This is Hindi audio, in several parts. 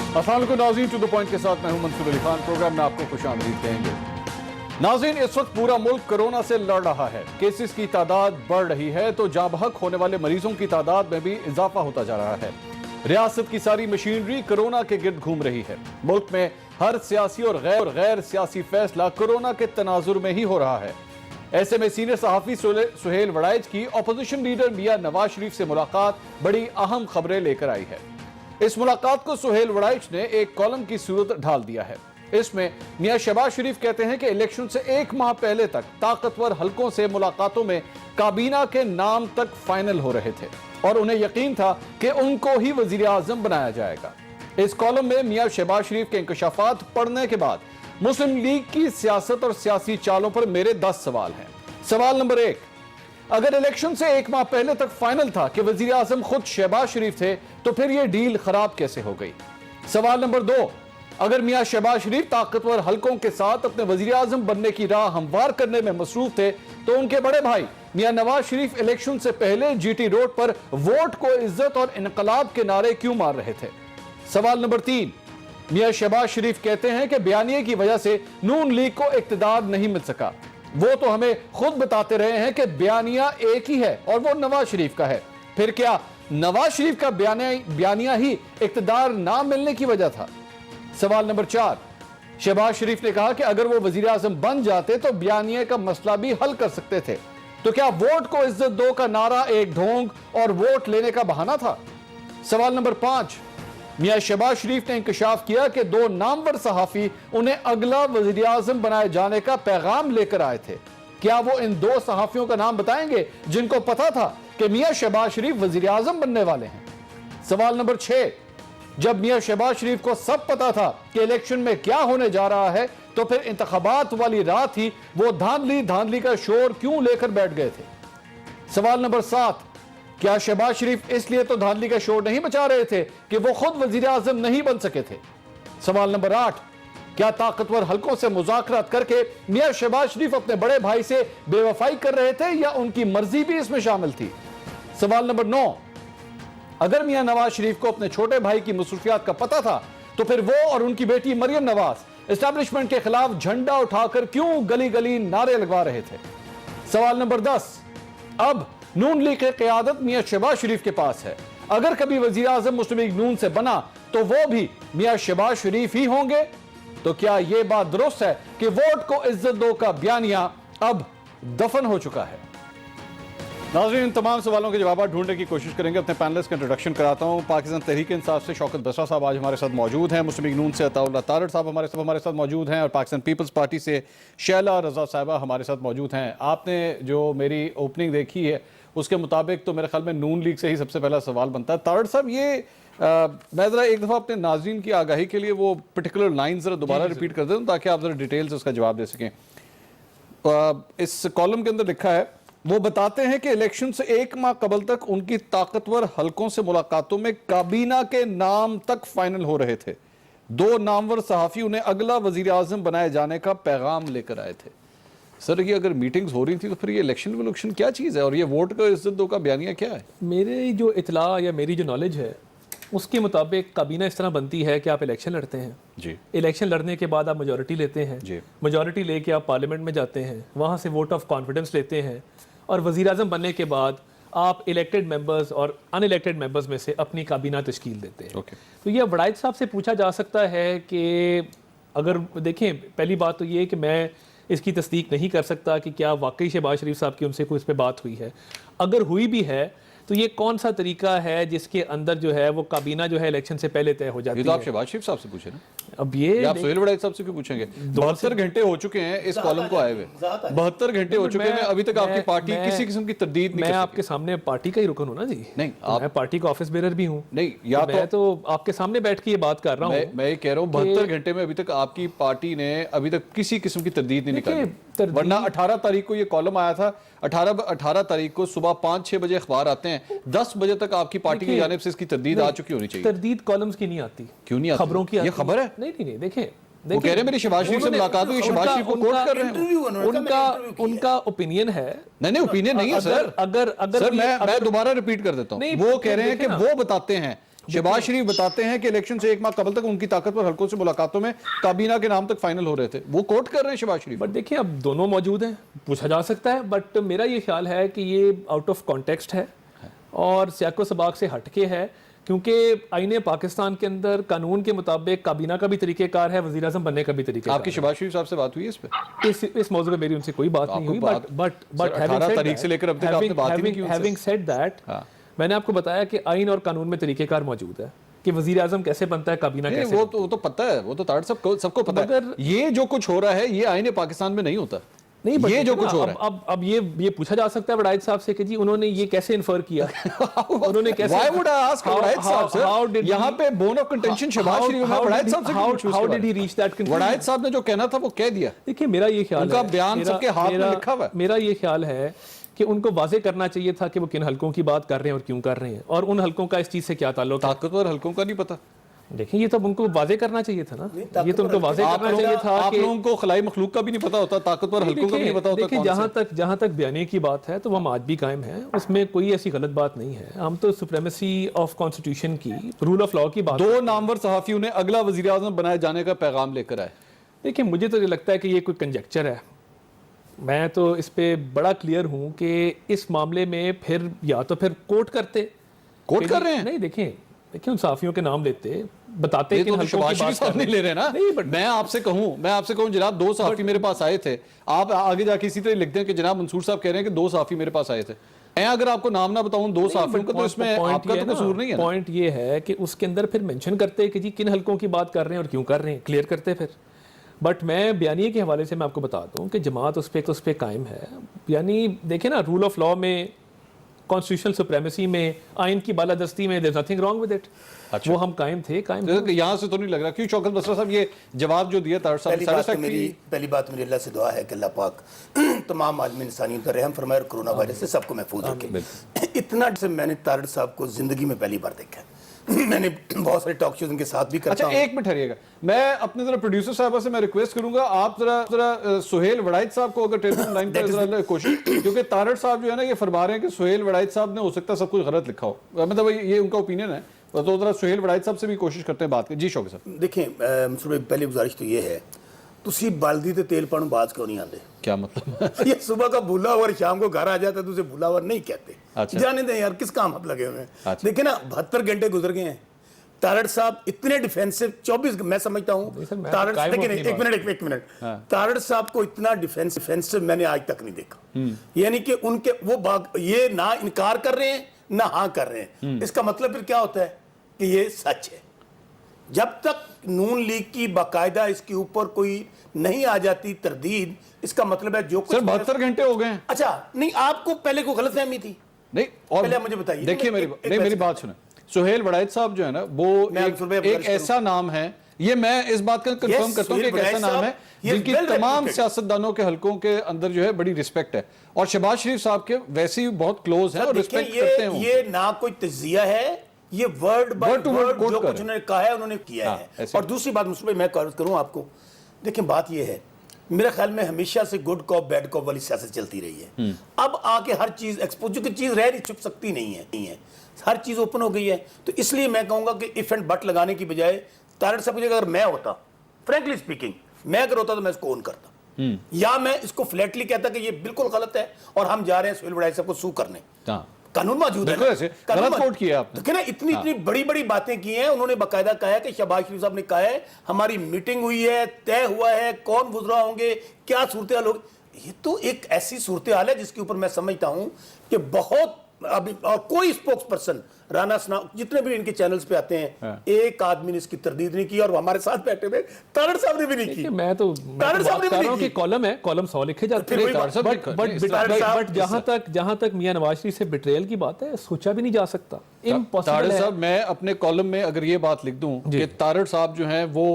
अस्सलाम वालेकुम नाज़रीन, टू द पॉइंट के साथ मैं हूं मंसूर अली खान। प्रोग्राम में आपको खुशामदीद कहेंगे। नाज़रीन, इस वक्त पूरा मुल्क कोरोना से लड़ रहा है। केसेस की तादाद बढ़ रही है तो जाबहक होने वाले मरीजों की तादाद में भी इजाफा होता जा रहा है। रियासत की सारी मशीनरी कोरोना के गिर्द घूम रही है। मुल्क में हर सियासी और गैर सियासी फैसला कोरोना के तनाजुर में ही हो रहा है। ऐसे में सीनियर सहाफी सुहेल वड़ाइच की अपोजिशन लीडर मियां नवाज शरीफ से मुलाकात बड़ी अहम खबरें लेकर आई है। इस मुलाकात को सुहेल वड़ाइच ने एक कॉलम की सूरत ढाल दिया है। इसमें मियां शहबाज शरीफ कहते हैं कि इलेक्शन से एक माह पहले तक ताकतवर हलकों से मुलाकातों में काबीना के नाम तक फाइनल हो रहे थे और उन्हें यकीन था कि उनको ही वजीर आजम बनाया जाएगा। इस कॉलम में मियां शहबाज शरीफ के इंकशाफात पढ़ने के बाद मुस्लिम लीग की सियासत और सियासी चालों पर मेरे 10 सवाल हैं। सवाल नंबर 1, अगर इलेक्शन से एक माह पहले तक फाइनल था कि वजीर आजम खुद शहबाज शरीफ थे तो फिर यह डील खराब कैसे हो गई? सवाल नंबर 2, अगर मियां शहबाज शरीफ ताकतवर हलकों के साथ अपने वजीर आजम बनने की राह हमवार करने में मसरूफ थे तो उनके बड़े भाई मियां नवाज शरीफ इलेक्शन से पहले जीटी रोड पर वोट को इज्जत और इनकलाब के नारे क्यों मार रहे थे? सवाल नंबर 3, मियां शहबाज शरीफ कहते हैं कि बयानिए की वजह से नून लीग को इक्तदार नहीं मिल सका। वो तो हमें खुद बताते रहे हैं कि बयानिया एक ही है और वो नवाज शरीफ का है। फिर क्या नवाज शरीफ का बयानिया ही इक्तदार ना मिलने की वजह था? सवाल नंबर 4, शहबाज शरीफ ने कहा कि अगर वो वजीर आजम बन जाते तो बयानिया का मसला भी हल कर सकते थे। तो क्या वोट को इज्जत दो का नारा एक ढोंग और वोट लेने का बहाना था? सवाल नंबर 5, मियां शहबाज शरीफ ने इंकशाफ किया कि 2 नामवर सहाफी उन्हें अगला वजीर आजम बनाए जाने का पैगाम लेकर आए थे। क्या वो इन 2 सहाफियों का नाम बताएंगे जिनको पता था कि मियां शहबाज शरीफ वजीर आजम बनने वाले हैं? सवाल नंबर 6, जब मियां शहबाज शरीफ को सब पता था कि इलेक्शन में क्या होने जा रहा है तो फिर इंतखाबात वाली रात ही वो धांधली का शोर क्यों लेकर बैठ गए थे? सवाल नंबर 7, क्या शहबाज शरीफ इसलिए तो धांधली का शोर नहीं मचा रहे थे कि वो खुद वजीर आजम नहीं बन सके थे? सवाल नंबर 8, क्या ताकतवर हलकों से मुज़ाकरात करके मियां शहबाज शरीफ अपने बड़े भाई से बेवफाई कर रहे थे या उनकी मर्जी भी इसमें शामिल थी? सवाल नंबर 9, अगर मियां नवाज शरीफ को अपने छोटे भाई की मसरूफियात का पता था तो फिर वो और उनकी बेटी मरियम नवाज एस्टैब्लिशमेंट के खिलाफ झंडा उठाकर क्यों गली गली नारे लगवा रहे थे? सवाल नंबर 10, अब नून लीग की क़यादत मियां शहबाज शरीफ के पास है। अगर कभी वजीर आजम मुस्लिम लीग नून से बना तो वो भी मियां शहबाज शरीफ ही होंगे। तो क्या यह बात दुरुस्त है कि वोट को इज्जत दो का बयानिया अब दफन हो चुका है? नाज़रीन, इन तमाम सवालों के जवाब ढूंढने की कोशिश करेंगे। अपने पैनलिस्ट का इंट्रोडक्शन कराता हूं। पाकिस्तान तहरीक इंसाफ से शौकत बसरा साहब आज हमारे साथ मौजूद हैं। मुस्लिम लीग नून से अताउल्लाह तारड़ साहब हमारे साथ मौजूद हैं और पाकिस्तान पीपल्स पार्टी से शैला रजा साहिबा हमारे साथ मौजूद हैं। आपने जो मेरी ओपनिंग देखी है उसके मुताबिक तो मेरे ख्याल में नून लीग से ही सबसे पहला सवाल बनता है। तारड़ साहब, ये मैं ज़रा एक दफ़ा अपने नाज़रीन की आगाही के लिए वो पर्टिकुलर लाइन ज़रा दोबारा रिपीट कर दें ताकि आप ज़रा डिटेल से उसका जवाब दे सकें। इस कॉलम के अंदर लिखा है, वो बताते हैं कि इलेक्शन से एक माह कबल तक उनकी ताकतवर हलकों से मुलाकातों में काबीना के नाम तक फाइनल हो रहे थे। 2 नामवर सहाफी उन्हें अगला वजीर आजम बनाए जाने का पैगाम लेकर आए थे। सर, ये अगर मीटिंग्स हो रही थी तो फिर ये इलेक्शन क्या चीज़ है और ये वोट का इज्जत दो का बयानिया क्या है? मेरी जो इतला या मेरी जो नॉलेज है उसके मुताबिक काबीना इस तरह बनती है कि आप इलेक्शन लड़ते हैं जी, इलेक्शन लड़ने के बाद आप मेजॉरिटी लेते हैं जी, मेजॉरिटी लेके आप पार्लियामेंट में जाते हैं, वहाँ से वोट ऑफ कॉन्फिडेंस लेते हैं और वज़ीर आज़म बनने के बाद आप इलेक्टेड मेंबर्स और अनइलेक्टेड मेंबर्स में से अपनी काबीना तश्कील देते हैं। तो ये वड़ाइच साहब से पूछा जा सकता है कि अगर देखें, पहली बात तो ये कि मैं इसकी तस्दीक नहीं कर सकता कि क्या वाकई शहबाज शरीफ साहब की उनसे कोई इस पर बात हुई है। अगर हुई भी है तो ये कौन सा तरीका है जिसके अंदर जो है वो काबीना जो है इलेक्शन से पहले तय हो जाती है? ये तो आप शहबाज शरीफ साहब से पूछे ना। अब ये आप सुहेल वड़ाइच साहब से क्यों पूछेंगे? 72 घंटे हो चुके हैं इस कॉलम को आए हुए, 72 घंटे हो चुके हैं, अभी तक आपकी पार्टी किसी किस्म की तरदीद नहीं। मैं आपके सामने पार्टी का ही रुकन हूँ ना जी। नहीं, मैं पार्टी का ऑफिस बेरर भी हूँ। नहीं, या मैं तो आपके सामने बैठ के ये बात कर रहा हूँ। मैं ये कह रहा हूँ 72 घंटे में अभी तक आपकी पार्टी ने अभी तक किसी किस्म की तरदीद नहीं निकाली। वरना 18 तारीख को ये कॉलम आया था, 18 तारीख को सुबह 5-6 बजे अखबार आते हैं, 10 बजे तक आपकी पार्टी की जानिब से इसकी तरदीद आ चुकी होनी चाहिए। तरदीद कॉलम्स की नहीं आती। क्यों नहीं आती? खबरों की ये खबर है। नहीं देखें, वो कह रहे हैं मेरी शहबाज शरीफ से मुलाकात हुई, शहबाज शरीफ को कोट कर रहे हैं। उनका ओपिनियन है। नहीं, ओपिनियन नहीं है सर। अगर सर मैं दोबारा रिपीट कर देता हूँ। वो कह रहे हैं कि वो बताते हैं शहबाज शरीफ बताते हैं कि इलेक्शन से 1 माह कबल तक उनकी ताकतवर हलकों से मुलाकातों में काबीना के नाम तक फाइनल हो रहे थे, वो कोट कर रहे हैं शहबाज शरीफ। बट देखिए अब दोनों मौजूद हैं, पूछा जा सकता है, बट मेरा ये ख्याल है कि ये आउट ऑफ कॉन्टेक्स्ट है और सियाको सबक से हटके है, क्योंकि आईने पाकिस्तान के अंदर कानून के मुताबिक काबीना का भी तरीक़ेकार है, वज़ीर आज़म बनने का भी तरीक़ेकार। आपकी शहबाज शरीफ साहब से बात हुई है इस पे? इस मौजूद पे मेरी उनसे कोई बात नहीं हुई, बट 18 तारीख से लेकर अब तक आपने बात ही नहीं की उनसे। हैविंग सेड दैट, मैंने आपको बताया कि आइन और कानून में तरीक़ेकार मौजूद है कि वज़ीर आज़म कैसे बनता है, काबीना कैसे। वो तो पता है, वो तो ताड़ सबको पता है। ये जो कुछ हो रहा है ये आईने पाकिस्तान में नहीं होता नहीं, ये जो कुछ हो रहा है अब ये पूछा जा सकता है वड़ाइद साहब से कि जी उन्होंने ये कैसे इन्फर किया उन्होंने कैसे Why would I ask वड़ाइद साहब से? यहाँ पे बोन ऑफ कंटेंशन शहबाज शरीफ है, वड़ाइद साहब से क्यों पूछूं? How did he reach that conclusion? वड़ाइद साहब ने जो कहना था वो कह दिया। देखिए मेरा ये ख्याल उनका बयान सबके हाथ में लिखा हुआ है। मेरा ये ख्याल है कि उनको वाजे करना चाहिए था कि वो किन हलकों की बात कर रहे हैं और क्यों कर रहे हैं, और उन हलकों का इस चीज से क्या ताल्लुक है। ताकतवर हलकों का नहीं पता। देखिए ये तो उनको वाजे करना चाहिए था ना, ये तो उनको वाजे करना चाहिए था। आप लोगों को खलाई मखलूक का भी नहीं पता होता, ताकतवर हलकों का भी नहीं पता होता। देखिए जहां तक बयानी की बात है तो वो हम आज भी कायम है, उसमें कोई ऐसी गलत बात नहीं है। हम तो सुप्रीमेसी ऑफ कॉन्स्टिट्यूशन की, रूल ऑफ लॉ की बात। 2 नामवर सहाफियों ने अगला वजीर आज़म बनाए जाने का पैगाम लेकर आए। देखिए मुझे तो ये लगता है कि ये कोई कंजेक्चर है। मैं तो इस पे बड़ा क्लियर हूं कि इस मामले में फिर या तो फिर कोर्ट कर रहे हैं। नहीं देखिए उन साफियों के नाम लेते, बताते ये कि तो शहबाज शरीफ साहब नहीं ले रहे ना। नहीं, बट मैं आपसे कहूं जनाब 2 साफी मेरे पास आए थे, आप आगे जाके इसी तरह लिखते हैं कि जनाब मंसूर साहब कह रहे हैं कि 2 साफी मेरे पास आए थे। मैं अगर आपको नाम ना बताऊं 2 साफियों का, तो इसमें आपका तो कसूर नहीं है। पॉइंट ये है कि उसके अंदर फिर मेंशन करते हैं कि जी किन हलकों की बात कर रहे हैं और क्यों कर रहे हैं, क्लियर करते फिर। बट मैं बयानिए के हवाले से मैं आपको बता दूं कि जमात उस पर कायम है। यानी देखें ना, रूल ऑफ लॉ में, कॉन्स्टिट्यूशनल सुप्रीमेसी में, आइन की बालादस्ती में, there is nothing wrong with it. वो हम कायम थे। यहाँ से तो नहीं लग रहा। क्यों शौकत बसरा साहब ये जवाब जो दिया पहली बात मेरी अल्लाह से दुआ है कि अल्लाह पाक तमाम आदमी इंसानियत का रहम फरमाए और कोरोना वायरस से सबको महफूज रखे। इतना से मैंने तारड़ साहब को जिंदगी में पहली बार देखा है। मैंने बहुत सारे टॉक शोज उनके साथ भी करता हूं। अच्छा एक मिनट ठहरिएगा, मैं अपने जरा प्रोड्यूसर साहब से मैं रिक्वेस्ट करूंगा, आप जरा सुहेल वड़ाइद साहब को अगर टेलीफोन लाइन पर जरा कोशिश, क्योंकि तारड़ साहब जो है ना ये फरमा रहे हैं कि सुहेल वड़ाइद साहब ने हो सकता है सब कुछ गलत लिखा हो, मतलब ये उनका ओपिनियन है। तो जरा सुहेल वड़ाइद साहब से भी कोशिश करते हैं बात की। जी शौकत साहब। देखिए पहली गुजारिश तो ये है, तुसी बाल्दी ते तेल पानू बाज क्यों नहीं आते? क्या मतलब? ये सुबह का भूला हुआ शाम को घर आ जाता है तो उसे भूला हुआ नहीं कहते। अच्छा। जाने दें यार, किस काम आप लगे हुए हैं। अच्छा। देखिए ना 72 घंटे गुजर गए हैं। तारड़ साहब इतने डिफेंसिव 24, मैं समझता हूँ तारड़, लेकिन एक मिनट तारड़ साहब को इतना डिफेंसिव मैंने आज तक नहीं देखा। यानी कि उनके वो ये ना इनकार कर रहे हैं ना हाँ कर रहे हैं। इसका मतलब फिर क्या होता है कि ये सच है। जब तक नून लीग की बाकायदा इसके ऊपर कोई नहीं आ जाती तरदीद, इसका मतलब है जो कुछ 72 घंटे हो गए। अच्छा नहीं, आपको पहले को गलतफहमी थी? नहीं, और पहले मुझे बताइए। देखिए मेरी बात सुने। सुहेल वड़ाइद साहब जो है ना वो एक ऐसा नाम है, ये मैं इस बात का कंफर्म करता हूं कि एक ऐसा नाम है जिनकी तमाम सियासतदानों के हलकों के अंदर जो है बड़ी रिस्पेक्ट है, और शहबाज शरीफ साहब के वैसे ही बहुत क्लोज है और रिस्पेक्ट करते हैं। ये ना कोई तजिया है, ये वर्ड बाय वर्ड जो कुछ उन्होंने कहा है उन्होंने किया है। और दूसरी बात मुझसे मैं करूं आपको, देखिए बात ये है, मेरे ख्याल में हमेशा से गुड कॉप बैड कॉप वाली सियासत चलती रही है। अब आके हर चीज एक्सपोज, जो कि चीज रह नहीं, छुप सकती नहीं है, हर चीज ओपन हो गई है। तो इसलिए मैं कहूंगा कि इफ एंड बट लगाने की बजाय तारड़ साहब की जगह अगर मैं होता, फ्रैंकली स्पीकिंग मैं अगर होता तो मैं इसको ओन करता, या मैं इसको फ्लैटली कहता कि ये बिल्कुल गलत है और हम जा रहे हैं सुहेल वड़ाइद साहब को सू करने। कानून मौजूद है, गलत कोट किया आपने। तो ना इतनी बड़ी बड़ी बातें की हैं उन्होंने। बाकायदा कहा है कि शहबाज शरीफ साहब ने कहा है हमारी मीटिंग हुई है, तय हुआ है कौन गुजरा होंगे, क्या सूरत हाल होगी। ये तो एक ऐसी सूरत हाल है जिसके ऊपर मैं समझता हूं कि बहुत अभी और कोई स्पोक्स पर्सन, राना सना, जितने भी इनके चैनल्स पे आते हैं, एक आदमी ने इसकी तरदीद नहीं की, और हमारे साथ बैठे हुए तारड़ साहब ने भी नहीं की। मैं तो बात कर रहा हूं कि कॉलम है, कॉलम 100 लिखे जाते हैं, बट जहां तक मियां नवाज शरीफ से बिट्रेयल की बात है, सोचा भी नहीं जा सकता, इम्पॉसिबल है। साहब मैं अपने कॉलम में अगर ये बात लिख दूं कि तारड़ साहब जो हैं वो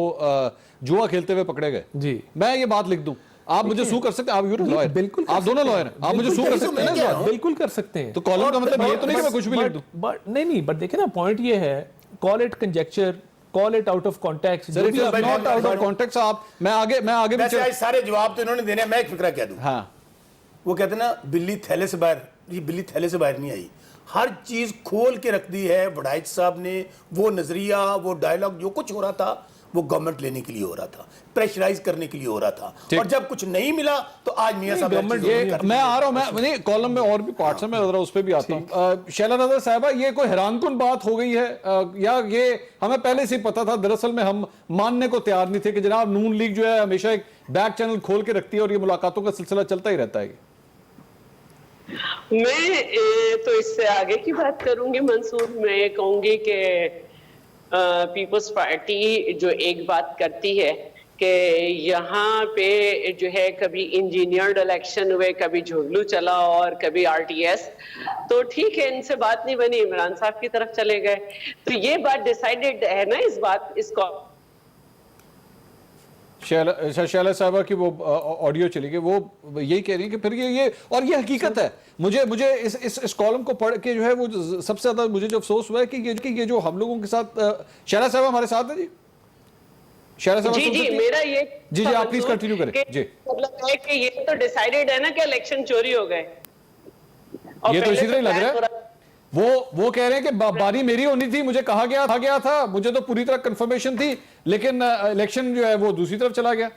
जुआ खेलते हुए पकड़े गए, जी मैं ये बात लिख दूं, आप मुझे सू कर सकते हैं? आप यूरो लॉयर, बिल्कुल आप दोनों लॉयर हैं, आप मुझे सू कर सकते हैं ना? बिल्कुल कर सकते हैं। तो कॉलम का मतलब ये तो नहीं कि मैं कुछ भी लिख दूं। बट नहीं, बट देखिए ना, पॉइंट ये है, call it conjecture, call it out of context, it is not out of context. आप मैं आगे वैसे सारे जवाब तो इन्होंने देने हैं। मैं एक फिक्रा कह दूं, हाँ, वो कहते हैं ना बिल्ली थैले से बाहर, ये बिल्ली थैले से बाहर नहीं आई, हर चीज खोल के रख दी है वड़ाइच साहब ने। वो नजरिया, वो डायलॉग, जो कुछ हो रहा था वो गवर्नमेंट लेने के लिए हो रहा था, प्रेशराइज करने के लिए हो रहा था, और जब कुछ नहीं मिला तो आज मियां साहब मैं आ रहा हूं, मैं कॉलम में और भी पार्ट्स हैं, मैं जरा उस पर भी आता हूं। शैला नज़र साहबा, ये कोई हैरानकुन बात हो गई है या ये हमें पहले से ही पता था? दरअसल में हम मानने को तैयार नहीं थे कि जनाब नून लीग जो है हमेशा एक बैक चैनल खोल के रखती है और ये मुलाकातों का सिलसिला चलता ही रहता है। मैं तो इससे आगे की बात करूंगी मंसूर। मैं कहूंगी कि पीपल्स पार्टी जो एक बात करती है कि यहाँ पे जो है कभी इंजीनियर्ड इलेक्शन हुए, कभी झुगलू चला और कभी आरटीएस, तो ठीक है इनसे बात नहीं बनी, इमरान साहब की तरफ चले गए। तो ये बात डिसाइडेड है ना, इस बात इसको शैला साहबा की वो ऑडियो चली गई, वो यही कह रही है कि फिर ये और ये हकीकत है। मुझे इस कॉलम को पढ़ के जो है वो सबसे ज्यादा मुझे जो अफसोस हुआ है कि ये जो हम लोगों के साथ, शैला साहबा हमारे साथ है जी, शैला साहबा जी मेरा ये जी आप प्लीज कंटिन्यू करें जी। मतलब है कि ये तो डिसाइडेड है ना कि इलेक्शन चोरी हो गए, ये तो इसी तरह लग रहा है। वो कह रहे हैं कि बारी मेरी होनी थी, मुझे कहा गया था, मुझे तो पूरी तरह कंफर्मेशन थी, लेकिन इलेक्शन जो है वो दूसरी तरफ चला गया।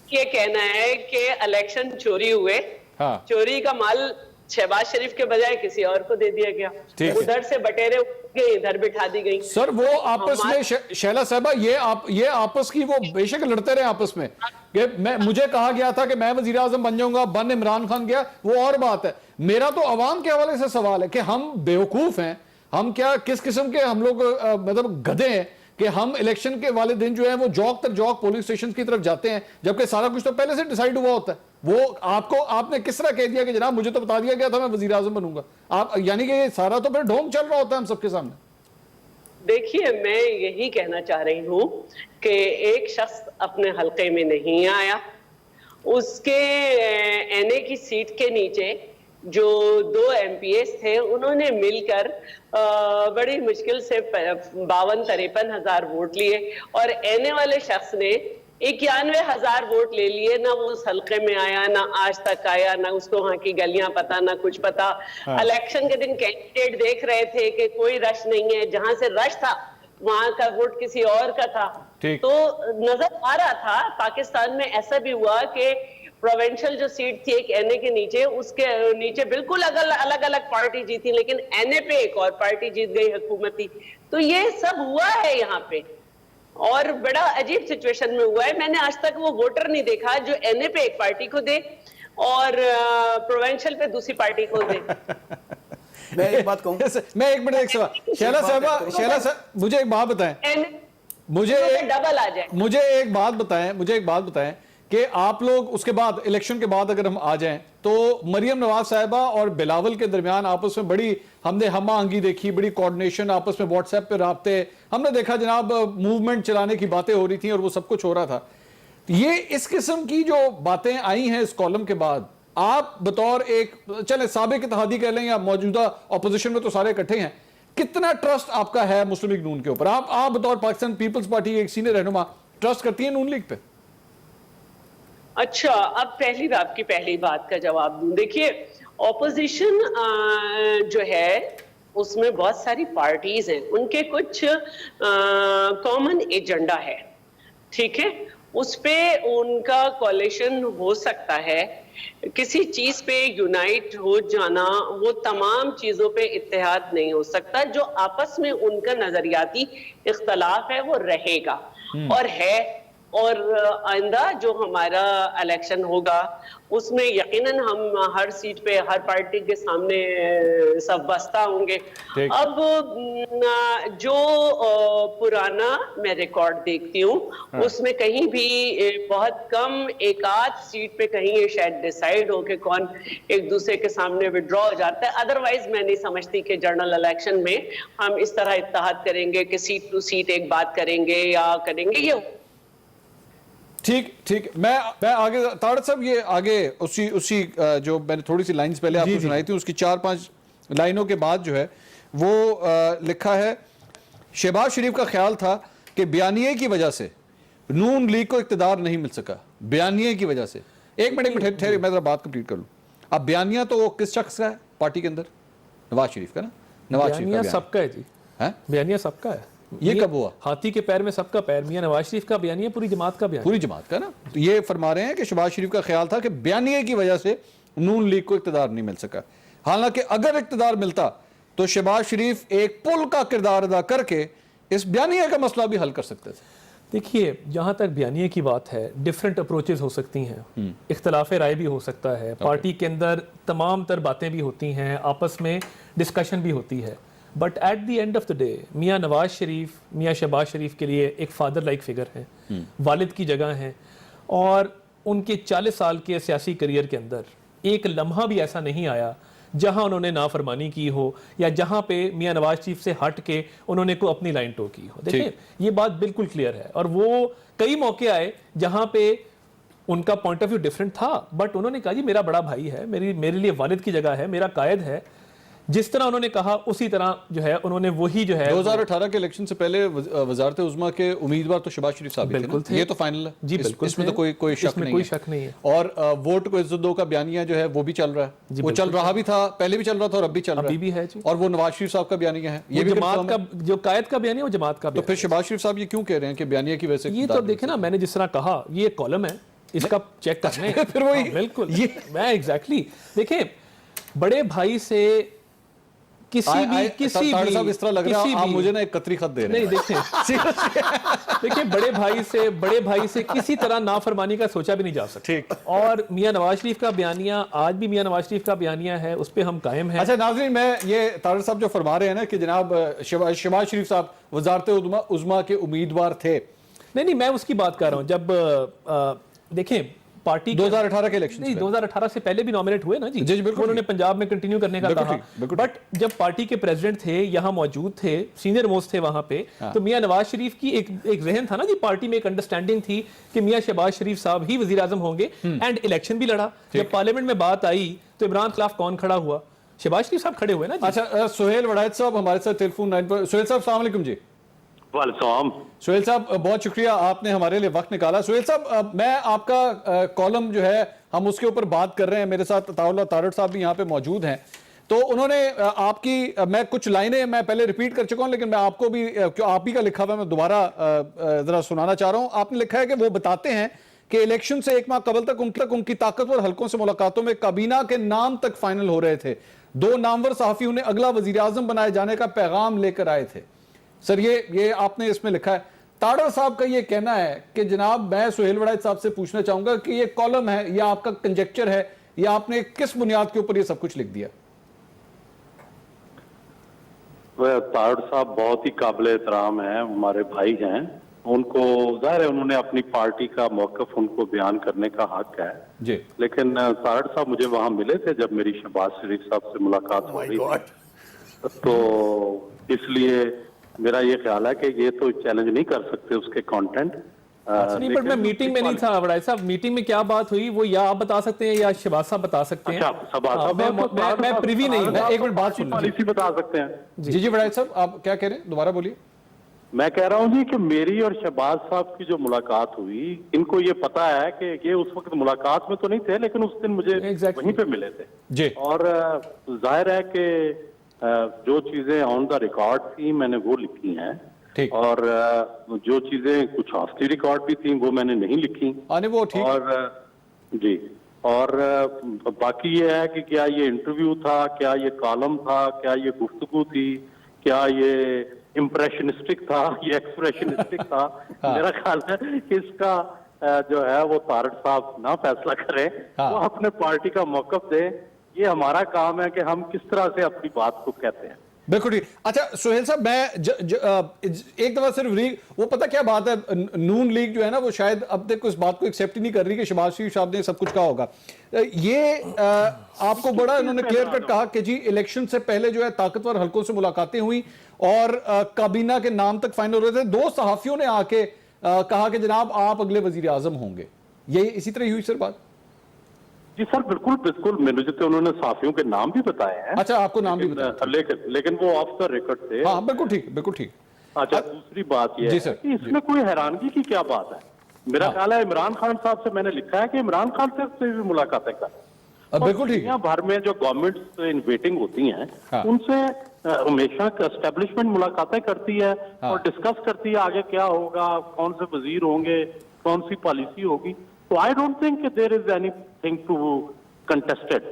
ये कहना है कि इलेक्शन चोरी हुए, हाँ। चोरी का माल शहबाज शरीफ के बजाय किसी और को दे दिया गया, उधर से बटेरे इधर बिठा दी गई। सर वो आपस में शैला साहबा ये आपस की वो बेशक लड़ते रहे आपस में कि मुझे कहा गया था कि मैं वजीर आजम बन जाऊंगा, बन इमरान खान गया, वो और बात है। मेरा तो अवाम के हवाले से सवाल है कि हम बेवकूफ हैं, हम क्या किस किस्म के हम लोग मतलब गधे हैं कि हम इलेक्शन के वाले दिन जो है वो जौक तर जौक पोलिंग स्टेशन की तरफ जाते हैं, जबकि सारा कुछ तो पहले से डिसाइड हुआ होता है। वो आपने किस तरह कह दिया कि जनाब मुझे तो बता दिया गया था मैं वजीर आजम बनूंगा, आप यानी कि ये सारा तो फिर ढोंग चल रहा होता है हम सबके सामने। देखिए मैं यही कहना चाह रही हूं कि एक शख्स अपने हलके में नहीं आया, उसके एनए की सीट के नीचे जो 2 MPs थे उन्होंने मिलकर बड़ी मुश्किल से 52-53 हजार वोट लिए, और एनए वाले शख्स ने 91,000 वोट ले लिए। ना वो उस हल्के में आया, ना आज तक आया, ना उसको वहां की गलियां पता, ना कुछ पता। इलेक्शन के दिन कैंडिडेट देख रहे थे कि कोई रश नहीं है, जहां से रश था वहां का वोट किसी और का था। तो नजर आ रहा था पाकिस्तान में ऐसा भी हुआ कि प्रोविंशियल जो सीट थी एक एनए के नीचे, उसके नीचे बिल्कुल अलग अलग पार्टी जीती, लेकिन एनए पे एक और पार्टी जीत गई हुकूमती। तो ये सब हुआ है यहाँ पे, और बड़ा अजीब सिचुएशन में हुआ है। मैंने आज तक वो वोटर नहीं देखा जो एनए पे एक पार्टी को दे और प्रोविंशियल पे दूसरी पार्टी को दे। मैं एक बात कहूं, मैं 1 मिनट एक सवाल, शैला साहब मुझे एक बात बताएं, मुझे एक बात बताएं कि आप लोग उसके बाद इलेक्शन के बाद अगर हम आ जाएं तो मरियम नवाज साहिबा और बिलावल के दरमियान आपस में बड़ी हमने हम आहंगी देखी, बड़ी कोऑर्डिनेशन, आपस में व्हाट्सएप पे राब्ते हमने देखा, जनाब मूवमेंट चलाने की बातें हो रही थी और वो सब कुछ हो रहा था। ये इस किस्म की जो बातें आई हैं इस कॉलम के बाद, आप बतौर एक चले साबिक इत्तेहादी कह लें या मौजूदा अपोजिशन में तो सारे इकट्ठे हैं, कितना ट्रस्ट आपका है मुस्लिम लीग नून के ऊपर? आप बतौर पाकिस्तान पीपल्स पार्टी एक सीनियर रहनुमा ट्रस्ट करती है नून लीग पे? अच्छा, अब आपकी पहली बात का जवाब दूं। देखिए ऑपोजिशन जो है उसमें बहुत सारी पार्टीज हैं, उनके कुछ कॉमन एजेंडा है, ठीक है, उस पे उनका कोalition हो सकता है। किसी चीज पे यूनाइट हो जाना, वो तमाम चीजों पे इत्तेहाद नहीं हो सकता। जो आपस में उनका नजरियाती इख्तलाफ है वो रहेगा और है, और आइंदा जो हमारा इलेक्शन होगा उसमें यकीनन हम हर सीट पे हर पार्टी के सामने सब बस्ता होंगे। अब जो पुराना मैं रिकॉर्ड देखती हूँ उसमें कहीं भी बहुत कम एक आध सीट पे कहीं ये शायद डिसाइड हो कि कौन एक दूसरे के सामने विड्रॉ हो जाता है। अदरवाइज मैं नहीं समझती कि जनरल इलेक्शन में हम इस तरह इत्तेहाद करेंगे कि सीट टू सीट एक बात करेंगे या करेंगे। ये ठीक मैं आगे तारड़ साहब, ये आगे उसी जो मैंने थोड़ी सी लाइंस पहले आपको सुनाई थी उसकी 4-5 लाइनों के बाद जो है वो लिखा है, शहबाज शरीफ का ख्याल था कि बयानिए की वजह से नून लीग को इक्तदार नहीं मिल सका। बयानिए की वजह से, एक मिनट ठहरे मैं जरा बात कंप्लीट कर लूं। अब बयानिया तो किस शख्स का है पार्टी के अंदर? नवाज शरीफ का ना, नवाज शरीफ बयानिया का सबका है जी, है, बयानिया सबका है। ये कब हुआ? हाथी के पैर में सबका पैर, मियां नवाज शरीफ का बयानिया पूरी जमात का बयानिया, पूरी जमात का ना। तो ये फरमा रहे हैं कि शहबाज शरीफ का ख्याल था कि बयानिया की वजह से नून लीग को इक़्तिदार नहीं मिल सका, हालांकि अगर इक़्तिदार मिलता तो शहबाज शरीफ एक पुल का किरदार अदा करके इस बयानिया का मसला भी हल कर सकते थे। देखिए, जहाँ तक बयानिया की बात है, डिफरेंट अप्रोचेस हो सकती हैं, इख्तलाफ राय भी हो सकता है, पार्टी के अंदर तमाम तर बातें भी होती हैं, आपस में डिस्कशन भी होती है, but at the end of the day मियाँ नवाज शरीफ, मियाँ शहबाज शरीफ के लिए एक फादर लाइक फिगर हैं, वालिद की जगह हैं, और उनके 40 साल के सियासी करियर के अंदर एक लम्हा भी ऐसा नहीं आया जहां उन्होंने नाफरमानी की हो या जहां पे मियां नवाज शरीफ से हट के उन्होंने को अपनी लाइन टो की हो। देखिए, ये बात बिल्कुल क्लियर है, और वो कई मौके आए जहां पे उनका पॉइंट ऑफ व्यू डिफरेंट था, बट उन्होंने कहा जी मेरा बड़ा भाई है, मेरे लिए वालिद की जगह है, मेरा कायद है, जिस तरह उन्होंने कहा उसी तरह जो है उन्होंने वही जो है 2018 के इलेक्शन से पहले वजारत उज़्मा के उम्मीदवार तो शहबाज शरीफ साहब बिल्कुल थे, ये तो फाइनल है जी, बिल्कुल इसमें तो कोई शक नहीं है। और वोट को इज्जत दो का बयानिया जो है वो भी चल रहा है, वो चल रहा भी था, पहले भी चल रहा था और अब भी चल रहा है, और वो नवाज शरीफ साहब का बयानिया है, ये भी जमात का जो कायद का बयानिया, वो जमात का। तो फिर शहबाज शरीफ साहब ये क्यों कह रहे हैं कि बयानिया की वजह से? ये तो देखे ना, मैंने जिस तरह कहा, ये कॉलम है, इसका चेक करने फिर वही बिल्कुल ये मैं एग्जैक्टली देखिए, बड़े भाई से किसी भी साहब इस तरह लग रहा है आप मुझे ना एक कतरी खत दे रहे हैं। नहीं, देखिए बड़े भाई से किसी तरह नाफरमानी का सोचा भी नहीं जा सकता। ठीक। और मियां नवाज शरीफ का बयानिया, आज भी मियां नवाज शरीफ का बयानिया है, उस पर हम कायम हैं। अच्छा नाज़रीन, मैं ये तारड़ साहब जो फरमा रहे हैं ना कि जनाब शहबाज शरीफ साहब वजारत उज़्मा के उम्मीदवार थे, नहीं, मैं उसकी बात कर रहा हूं। जब देखें पार्टी 2018 के इलेक्शन, नहीं 2018 से पहले भी नॉमिनेट हुए ना जी, बिल्कुल, उन्होंने पंजाब में कंटिन्यू करने का कहा, बट जब पार्टी के प्रेसिडेंट थे, यहाँ मौजूद थे, सीनियर मोस्ट थे वहां पे, तो मियां नवाज शरीफ की एक जहन था ना जी, पार्टी में एक अंडरस्टैंडिंग थी कि मियां शहबाज शरीफ साहब ही वजीर आजम होंगे, एंड इलेक्शन भी लड़ा। जब पार्लियामेंट में बात आई तो इमरान खिलाफ कौन खड़ा हुआ? शहबाज शरीफ साहब खड़े हुए ना। अच्छा, सुहेल वड़ायत साहब हमारे साथ टेलीफोन लाइन पर। सुहेल साहब, अस्सलाम वालेकुम जी। वालेकुम। सुहेल साहब, बहुत शुक्रिया आपने हमारे लिए वक्त निकाला। सुहेल साहब, मैं आपका कॉलम जो है हम उसके ऊपर बात कर रहे हैं, मेरे साथ अताउल्लाह तारड़ साहब भी यहाँ पे मौजूद हैं, तो उन्होंने आपकी मैं कुछ लाइनें मैं पहले रिपीट कर चुका हूं, लेकिन मैं आपको भी क्यों आप ही का लिखा हुआ मैं दोबारा जरा सुनाना चाह रहा हूं। आपने लिखा है कि वो बताते हैं कि इलेक्शन से एक माह कबल तक उनकी ताकतवर हलकों से मुलाकातों में काबीना के नाम तक फाइनल हो रहे थे। 2 नामवर सहाफी उन्हें अगला वजीर आजम बनाए जाने का पैगाम लेकर आए थे। सर, ये आपने इसमें लिखा है। तारड़ साहब का ये कहना है कि जनाब, मैं सुहेल वड़ायत साहब से पूछना चाहूंगा कि ये कॉलम है या आपका कंजेक्चर है या आपने किस बुनियाद के ऊपर ये सब कुछ लिख दिया? तारड़ साहब बहुत ही काबिल एहतराम है, हमारे भाई हैं, उनको जाहिर है उन्होंने अपनी पार्टी का मौकफ उनको बयान करने का हक है जी, लेकिन तारड़ साहब मुझे वहां मिले थे जब मेरी शहबाज शरीफ साहब से मुलाकात हो रही थी, तो इसलिए मेरा ये ख्याल है कि ये तो चैलेंज नहीं कर सकते उसके कंटेंट। नहीं, बट मैं मीटिंग में नहीं था वड़ायत साहब, मीटिंग में क्या बात हुई वो या आप बता सकते हैं या शहबाज साहब बता सकते हैं। मैं प्रिवी नहीं हूं। एक मिनट बात सुन, पॉलिसी बता सकते हैं। जी वड़ायत साहब, आप क्या कह रहे हैं, दोबारा बोलिए। मैं कह रहा हूं जी कि मेरी और शहबाज साहब की जो मुलाकात हुई, इनको ये पता है कि ये उस वक्त मुलाकात में तो नहीं थे, लेकिन उस दिन मुझे वहीं पे मिले थे जी, और जाहिर है कि जो चीजें ऑन द रिकॉर्ड थी मैंने वो लिखी हैं, और जो चीजें कुछ ऑफ द रिकॉर्ड भी थी वो मैंने नहीं लिखी। वो ठीक। और जी, और बाकी ये है कि क्या ये इंटरव्यू था, क्या ये कॉलम था, क्या ये गुफ्तगू थी, क्या ये इम्प्रेशनिस्टिक था, ये एक्सप्रेशनिस्टिक था। मेरा ख्याल है कि इसका जो है वो तारड़ साहब ना फैसला करें, वो अपने पार्टी का मौकफ दें। ये हमारा काम है कि हम किस तरह से अपनी बात को कहते हैं। बिल्कुल ठीक। अच्छा सुहेल साहब, मैं एक दफा सिर्फ वो पता क्या बात है, नून लीग जो है ना वो शायद अब तक उस बात को एक्सेप्ट ही नहीं कर रही कि शहबाज शरीफ साहब ने सब कुछ कहा होगा। ये आपको बड़ा इन्होंने क्लियर कट कहा कि जी इलेक्शन से पहले जो है ताकतवर हलकों से मुलाकातें हुई और काबीना के नाम तक फाइनल हो रहे थे। 2 सहाफियों ने आके कहा कि जनाब आप अगले वजीर आजम होंगे। ये इसी तरह हुई सर बात? जी सर, बिल्कुल बिल्कुल, मुझे तो उन्होंने साफियों के नाम भी बताए हैं। अच्छा, आपको नाम भी बताए, लेकिन वो ऑफ द रिकॉर्ड थे। हाँ बिल्कुल ठीक, बिल्कुल ठीक। अच्छा, दूसरी बात यह है कि इसमें कोई हैरानगी की क्या बात है। मेरा ख्याल है इमरान खान साहब से मैंने लिखा है कि इमरान खान से भी मुलाकातें कर, बिल्कुल ठीक है। दुनिया भर में जो गवर्नमेंट्स इन वेटिंग होती हैं, हाँ। उनसे हमेशा एस्टेब्लिशमेंट मुलाकातें करती है हाँ। और डिस्कस करती है आगे क्या होगा, कौन से वजीर होंगे, कौन सी पॉलिसी होगी। तो I don't think there is anything to contested.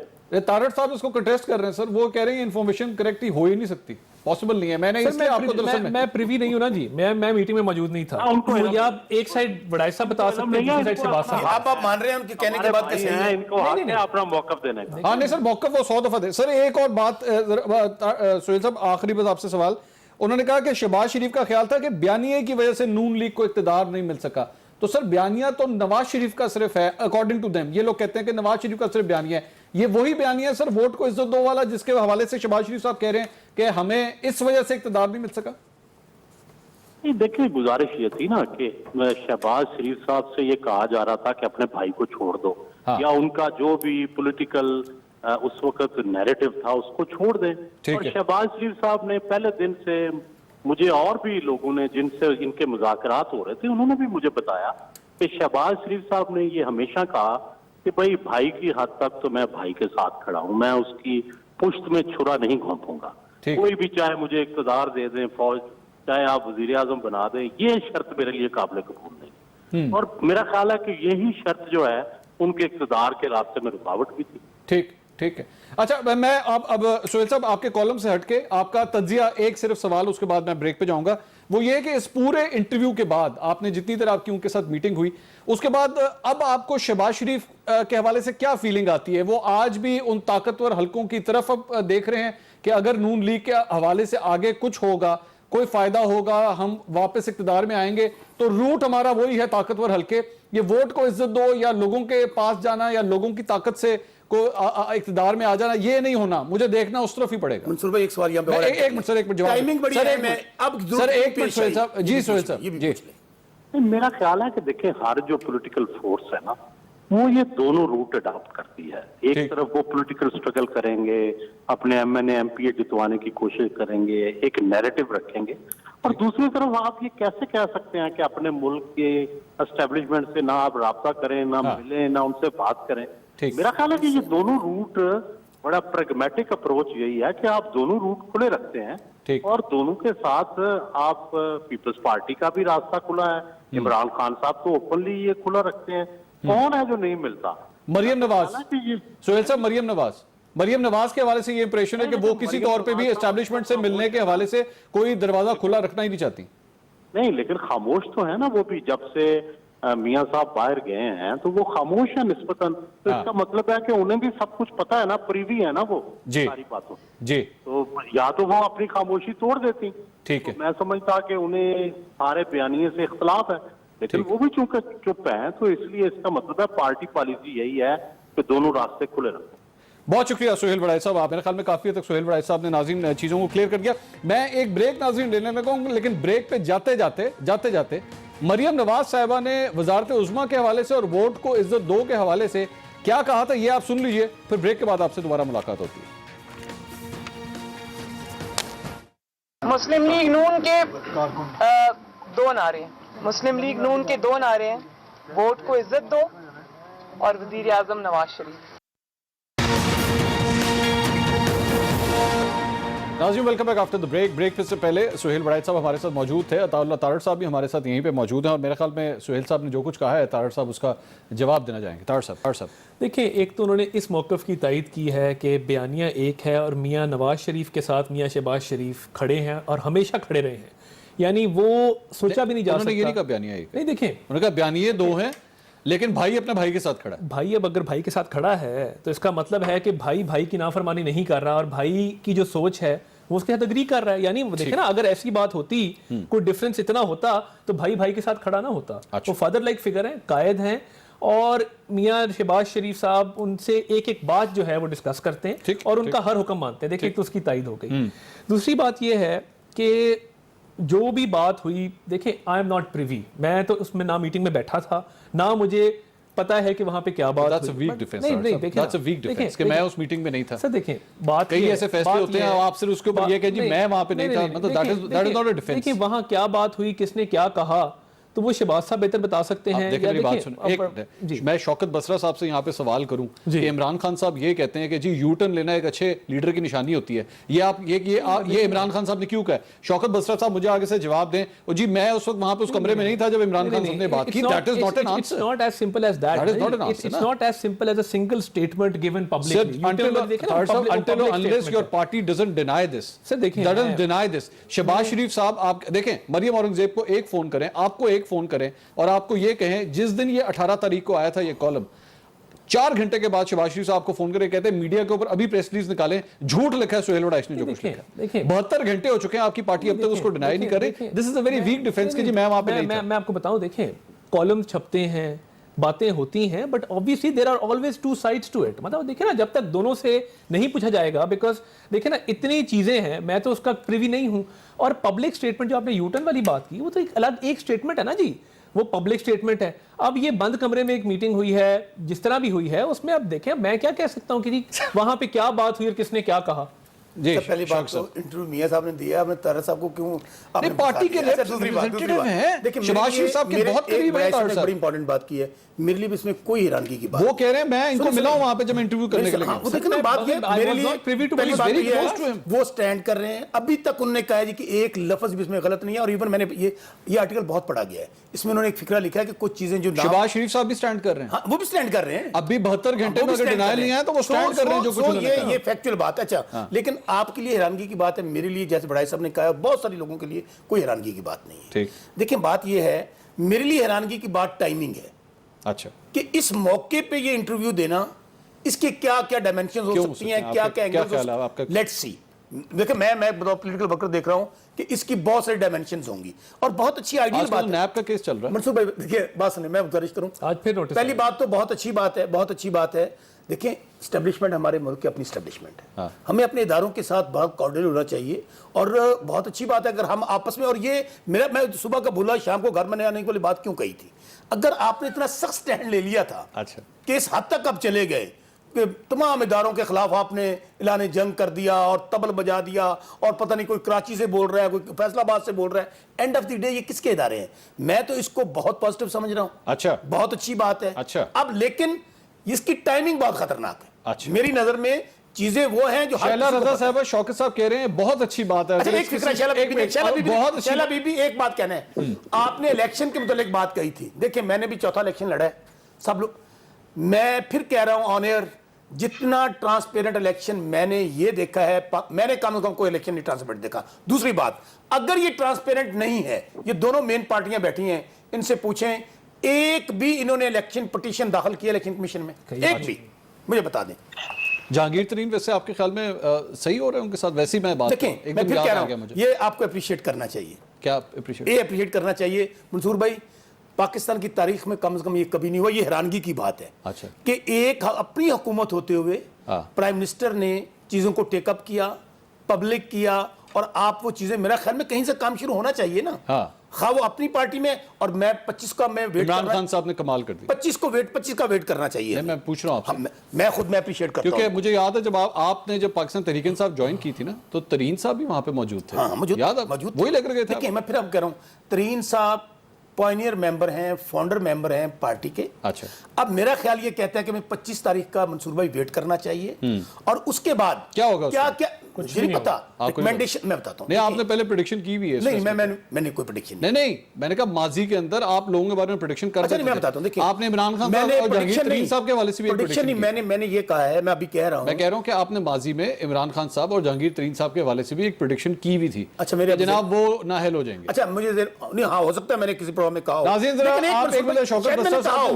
Tarar साहब इसको कंटेस्ट कर रहे हैं सर, वो कह रहे हैं इन्फॉर्मेशन करेक्ट ही हो ही नहीं सकती, पॉसिबल नहीं है। मैंने इसलिए आपको दरअसल मैं प्रिवी नहीं हूं ना जी, मैं मीटिंग में मौजूद नहीं था। मुझे आप एक साइड वड़ाई साहब बता सकते हैं, दूसरी साइड से बात साहब। आप मान रहे हैं उनके कहने के बाद कैसे है? इनको हक है अपना मौकफ देने का। हाँ नहीं सर, मौकफ वो 100 दफा दे। सर एक और बात सुहेल साहब, आखिरी बस आपसे सवाल। उन्होंने कहा कि शहबाज शरीफ का ख्याल था कि बयानिए की वजह से नून लीग को इख्तिदार नहीं मिल सका। तो सर बयानिया तो नवाज शरीफ का सिर्फ है अकॉर्डिंग टू देम। ये लोग कहते हैं कि नवाज शरीफ का सिर्फ बयानिया है। ये वही बयानिया है सर वोट को इज्जत दो वाला, जिसके हवाले से शहबाज शरीफ साहब कह रहे हैं कि हमें इस वजह से इख्तिदार नहीं मिल सका। देखिए, गुजारिश ये थी ना कि शहबाज शरीफ साहब से ये कहा जा रहा था कि अपने भाई को छोड़ दो, हाँ। या उनका जो भी पॉलिटिकल उस वक्त नैरेटिव था उसको छोड़ दें। और है। शहबाज शरीफ साहब ने पहले दिन से, मुझे और भी लोगों ने जिनसे इनके मुज़ाकरात हो रहे थे, उन्होंने भी मुझे बताया कि शहबाज शरीफ साहब ने ये हमेशा कहा कि भाई भाई की हद तक तो मैं भाई के साथ खड़ा हूं, मैं उसकी पुश्त में छुरा नहीं घोंपूंगा। कोई भी चाहे मुझे इक़्तिदार दे दें, फौज चाहे आप वजीर आजम बना दें, ये शर्त मेरे लिए काबिल कबूल नहीं। और मेरा ख्याल है कि यही शर्त जो है उनके इक़्तिदार के रास्ते में रुकावट भी थी। ठीक है। अच्छा, मैं अब सुहेल साहब आपके कॉलम से हटके आपका तज्जिया, एक सिर्फ सवाल, उसके बाद मैं ब्रेक पे जाऊंगा। वो ये कि इस पूरे इंटरव्यू के बाद आपने जितनी देर आपकी उनके साथ मीटिंग हुई, उसके बाद अब आपको शहबाज शरीफ के हवाले से क्या फीलिंग आती है? वो आज भी उन ताकतवर हलकों की तरफ अब देख रहे हैं कि अगर नून लीग के हवाले से आगे कुछ होगा, कोई फायदा होगा, हम वापस इक्तदार में आएंगे, तो रूट हमारा वही है ताकतवर हलके, ये वोट को इज्जत दो या लोगों के पास जाना या लोगों की ताकत से को इक्तदार में आ जाना, ये नहीं होना, मुझे देखना उस तरफ ही पड़ेगा। मंसूर भाई एक सवाल यहाँ पे और एक मिनट सर, एक मिनट जवाब टाइमिंग बड़ी है। मैं अब सर एक मिनट सुहेल साहब जी, सुहेल साहब जी। मेरा ख्याल है कि देखिए, हर जो पॉलिटिकल फोर्स है ना, वो ये दोनों रूट अडॉप्ट करती है। एक तरफ वो पॉलिटिकल स्ट्रगल करेंगे, अपने एमएनए एमपीए जितवाने की कोशिश करेंगे, एक नैरेटिव रखेंगे, और दूसरी तरफ आप ये कैसे कह सकते हैं कि अपने मुल्क के एस्टेब्लिशमेंट से ना आप राब्ता करें, ना मिलें, ना उनसे बात करें। मेरा ख्याल है कि ये दोनों रूट, बड़ा प्रैग्मेटिक अप्रोच यही है कि आप दोनों रूट खुले रखते हैं और दोनों के साथ आप पीपल्स पार्टी का भी रास्ता खुला है। इमरान खान साहब तो ओपनली ये खुला रखते हैं। कौन है जो नहीं मिलता? मरियम नवाज। सुहेल साहब, मरियम नवाज के हवाले से ये इंप्रेशन है कि वो किसी तौर पे भी एस्टैब्लिशमेंट से मिलने के हवाले से कोई दरवाजा खुला रखना ही नहीं चाहती। नहीं, लेकिन खामोश तो है ना वो भी। जब से मियां साहब बाहर गए हैं तो वो खामोश है निस्बतन। तो इसका मतलब है कि उन्हें भी सब कुछ पता है ना, प्रीवी है ना वो सारी बातों जी। तो या तो वो अपनी खामोशी तोड़ देती, ठीक है। तो मैं समझता कि उन्हें सारे बयानिए से इख्तलाफ है, लेकिन वो भी चूंकि चुप है, तो इसलिए इसका मतलब है पार्टी पॉलिसी यही है कि दोनों रास्ते खुले रखें। बहुत शुक्रिया सुहेल वड़ाई साहब, आप मेरे ख्याल में काफी हद तक सुहेल वड़ाई साहब ने नाज़रीन चीजों को क्लियर कर दिया। मैं एक ब्रेक नाज़रीन लेने लगा हूं, लेकिन ब्रेक पे जाते जाते मरियम नवाज साहिबा ने वजारत उज़्मा के हवाले से और वोट को इज्जत दो के हवाले से क्या कहा था, ये आप सुन लीजिए, फिर ब्रेक के बाद आपसे दोबारा मुलाकात होती है। मुस्लिम लीग नून के दो नारे, मुस्लिम लीग नून के दो नारे हैं, वोट को इज्जत दो और वजीर आजम नवाज शरीफ। नाज़रीन welcome back after the break से पहले सुहेल वड़ाई साहब हमारे साथ मौजूद थे, अताउल्लाह तारड़ साहब भी हमारे साथ यहीं पे मौजूद हैं, और मेरे ख्याल में सुहेल साहब ने जो कुछ कहा है तारड़ साहब उसका जवाब देना चाहेंगे। तारड़ साहब देखिए, एक तो उन्होंने इस मौक़िफ़ की तायद की है कि बयानिया एक है और मियाँ नवाज शरीफ के साथ मियाँ शहबाज शरीफ खड़े हैं और हमेशा खड़े रहे हैं, यानी वो सोचा भी नहीं जा सकता। ये नहीं कहा बयानिया एक, नहीं, देखें उन्होंने कहा बयानिए दो हैं, लेकिन भाई अपने भाई के साथ खड़ा है। भाई अब अगर भाई के साथ खड़ा है तो इसका मतलब है कि भाई की नाफरमानी नहीं कर रहा और भाई की जो सोच है वो उसके साथ अग्री कर रहा है। यानी देखे ना, अगर ऐसी बात होती, कोई डिफरेंस इतना होता तो भाई के साथ खड़ा ना होता। वो फादर लाइक फिगर है, कायद हैं, और मियाँ शहबाज शरीफ साहब उनसे एक एक बात जो है वो डिस्कस करते हैं और उनका हर हुक्म मानते हैं। देखिए, तो उसकी तायद हो गई। दूसरी बात यह है कि जो भी बात हुई, देखें, आई एम नॉट प्रिवी, मैं तो उसमें ना मीटिंग में बैठा था, ना मुझे पता है कि वहां पे क्या बात हुई। नहीं, मैं उस मीटिंग में नहीं था। सर देखें, बात कई ऐसे फैसले होते हैं आप सिर्फ उसके ऊपर ये कहें जी मैं वहां पे नहीं था, मतलब that is not a defence. देखिए, वहां क्या बात हुई, किसने क्या कहा, तो वो शहबाज साहब बेहतर बता सकते हैं। देखिए मेरी बात सुनिए, मैं शौकत बसरा साहब से यहाँ पे सवाल करूं कि इमरान खान साहब ये कहते हैं कि जी यू टर्न लेना एक अच्छे लीडर की निशानी होती है, ये इमरान खान साहब ने क्यों कहा? शौकत बसरा साहब मुझे आगे से जवाब दें। और जी मैं उस वक्त वहां पे उस कमरे में नहीं था जब इमरान खान साहब ने बात की। That is not an answer. It's not as simple as that. That is not an answer, It's not as simple as a single statement given publicly. Until unless your party doesn't deny this, doesn't deny this. Shehbaz Sharif साहब आप देखें, मरियम औरंगजेब को एक फोन करें, आपको एक फोन करें और आपको ये कहें जिस दिन ये 18 तारीख को आया था ये कॉलम, 4 घंटे के बाद शहबाज शरीफ साहब को फोन करके कहते हैं मीडिया के ऊपर अभी प्रेस रिलीज निकालें, झूठ लिखा है सुहेल वड़ैच ने जो कुछ लिखा है। 72 घंटे हो चुके हैं, आपकी पार्टी अब तक उसको डिनाई नहीं कर रही। This is a very weak defence कि जी मैं वहां पे नहीं था। मैं आपको बताऊं, देखें कॉलम छपते हैं, बातें होती हैं, but obviously there are always two sides to it. मतलब देखिए ना, जब तक दोनों से नहीं पूछा जाएगा, बिकॉज देखिए ना इतनी चीजें हैं, मैं तो उसका प्रिवी नहीं हूं। और पब्लिक स्टेटमेंट जो आपने यूटर्न वाली बात की, वो तो एक अलग एक स्टेटमेंट है ना जी, वो पब्लिक स्टेटमेंट है। अब ये बंद कमरे में एक मीटिंग हुई है, जिस तरह भी हुई है, उसमें अब देखें मैं क्या कह सकता हूं कि जी वहां पे क्या बात हुई और किसने क्या कहा। जी पहली बात तो इंटरव्यू मियां साहब ने दिया, आपने तारा साहब को क्यों आपने पार्टी के रिप्रेजेंटेटिव हैं, देखिए शहबाज शरीफ साहब के बहुत करीब है। तारा साहब बड़ी इंपॉर्टेंट बात की है, मेरे लिए भी इसमें कोई हैरानगी की बात। वो कह रहे हैं मैं इनको मिला हूं वहां पे जब मैं इंटरव्यू करने के लिए गया। वो देखना बात ये मेरे लिए पहली बात ये है, वो स्टैंड कर रहे हैं। अभी तक उन्होंने कहा है कि एक लफ्ज भी इसमें गलत नहीं है। और इवन मैंने ये आर्टिकल बहुत पढ़ा गया है, इसमें उन्होंने एक फिक्रा लिखा है कि कुछ चीजें जो शहबाज शरीफ साहब भी स्टैंड कर रहे हैं। वो भी स्टैंड कर रहे हैं। अभी 72 घंटे में अगर डिनायल नहीं आया तो वो स्टैंड कर रहे हैं जो कुछ उन्होंने कहा। ये फैक्चुअल बात है। अच्छा, लेकिन आपके लिए हैरानगी की बात है, मेरे लिए जैसे बड़ाई साहब ने कहा, बहुत सारे लोगों के लिए कोई हैरानगी की बात नहीं है। ठीक, देखिए बात ये है, मेरे लिए हैरानगी की बात टाइमिंग है। अच्छा, कि इस मौके पे ये इंटरव्यू देना, इसके क्या क्या डायमेंशंस हो सकती हैं, क्या क्या एंगल्स, लेट्स सी। देखिए मैं पॉलिटिकल वर्कर देख रहा हूं कि इसकी बहुत सारी डायमेंशंस होंगी और बहुत अच्छी आइडियल बात है। नैब का केस चल रहा है मंसूर भाई, देखिए बात सुनिए, मैं गुजारिश करूं आज फिर नोटिस। पहली बात तो बहुत अच्छी बात है, बहुत अच्छी बात है। देखिए स्टैब्लिशमेंट हमारे मुल्क की अपनी स्टैब्लिशमेंट है, हमें अपने इदारों के साथ बहुत कॉर्डिनेट होना चाहिए। और बहुत अच्छी बात है अगर हम आपस में, और ये मैं सुबह का भूला शाम को घर में आने वाली बात क्यों कही थी, अगर आपने इतना सख्त स्टैंड ले लिया था, अच्छा, कि इस हद तक अब चले गए कि तमाम इदारों के खिलाफ आपने ऐलान जंग कर दिया और तबल बजा दिया, और पता नहीं कोई कराची से बोल रहा है, कोई फैसलाबाद से बोल रहा है, एंड ऑफ द डे ये किसके इदारे हैं? मैं तो इसको बहुत पॉजिटिव समझ रहा हूं। अच्छा, बहुत अच्छी बात है। अच्छा, अब लेकिन इसकी टाइमिंग बहुत खतरनाक है। अच्छा, मेरी नजर में चीजें वो हैं जो शैला रजा साहब, शौकत साहब कह रहे हैं बहुत अच्छी बात है। अच्छा, एक फिक्रा शैला बीबी एक बात कहना है, आपने इलेक्शन के मुतालिक बात कही थी। देखिए मैंने भी चौथा इलेक्शन लड़ा है, सब लोग, मैं फिर कह रहा हूं ऑन एयर, जितना ट्रांसपेरेंट इलेक्शन मैंने ये देखा है, मैंने कम से कम कोई इलेक्शन नहीं ट्रांसपेरेंट देखा। दूसरी बात, अगर ये ट्रांसपेरेंट नहीं है, ये दोनों मेन पार्टियां बैठी हैं, इनसे पूछें एक भी इन्होंने इलेक्शन पिटीशन दाखिल किया इलेक्शन कमीशन में? एक भी मुझे बता दें। जहांगीर तरीन वैसे आपके ख्याल में सही हो रहे हैं उनके साथ? वैसी मैं बात देखें, मैं फिर कह रहा हूं, ये आपको अप्रिशिएट करना चाहिए। क्या अप्रिशिएट करना चाहिए मंसूर भाई? पाकिस्तान की तारीख में कम से कम ये कभी नहीं हुआ, ये हैरानगी की बात है। अच्छा, कि एक अपनी हुकूमत होते हुए प्राइम मिनिस्टर ने चीजों को टेकअप किया, पब्लिक किया, और आप वो चीजें, मेरा ख्याल में कहीं से काम शुरू होना चाहिए ना। हाँ, वो अपनी पार्टी में, और मैं 25 का मैं वेट, इमरान खान साहब ने कमाल कर दिया। 25 का वेट करना चाहिए। मैं पूछ रहा हूँ, मैं खुद में अप्रिशिएट करता हूं, क्योंकि मुझे याद है जब आपने जब पाकिस्तान तहरीक इंसाफ ज्वाइन की थी ना, तो तरीन साहब भी वहां पे मौजूद थे। हाँ, याद है, मौजूद वही लेकर गए थे। देखिए मैं फिर अब कह रहा हूँ, तरीन साहब पॉइनियर मेंबर हैं, फाउंडर मेंबर हैं पार्टी के। अच्छा, अब मेरा ख्याल ये कहता है कि मैं 25 तारीख का मंसूर भाई वेट करना चाहिए, और उसके बाद क्या होगा? क्या मुझे नहीं पता, रिकमेंडेशन मैं बताता हूं। नहीं, आपने पहले प्रेडिक्शन की भी है? नहीं, मैंने कोई प्रेडिक्शन नहीं, मैंने कहा माजी के अंदर आप लोगों के बारे में प्रेडिक्शन कर सकते हैं। मैं बताता हूं, देखिए आपने इमरान खान साहब और जहांगीर तरीन साहब के हवाले से भी प्रेडिक्शन नहीं, मैंने ये कहा है, मैं अभी कह रहा हूं, मैं कह रहा हूं कि आपने माजी में इमरान खान साहब और जहांगीर तरीन साहब के हवाले से भी एक प्रेडिक्शन की भी थी। अच्छा, मेरे जनाब वो नाअहल हो जाएंगे। अच्छा, मुझे नहीं, हाँ हो सकता है मैंने किसी प्रोग्राम में कहा हो। नाज़रीन जरा आप एक मिनट, शौकत बसरा साहब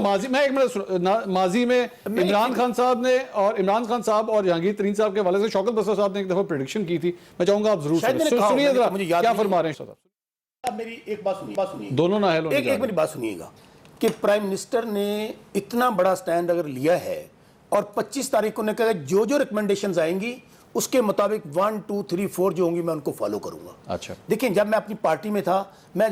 माजी में इमरान खान साहब ने और इमरान खान साहब और जहांगीर तरीन साहब के हवाले से शौकत बसरा साहब ने एक दफा प्रेडिक्शन की थी। मैं चाहूंगा आप जरूर सुनिए जरा क्या फरमा रहे हैं। अब मेरी एक बात सुनिए, दोनों नाअहल होने एक मेरी बात सुनिएगा कि प्राइम मिनिस्टर ने इतना बड़ा स्टैंड अगर लिया है, और 25 तारीख को ने कहा जो जो रिकमेंडेशंस आएंगी उसके मुताबिक 1 2 3 4 जो होंगी मैं उनको फॉलो करूंगा। अच्छा, देखिए जब मैं अपनी पार्टी में था, मैं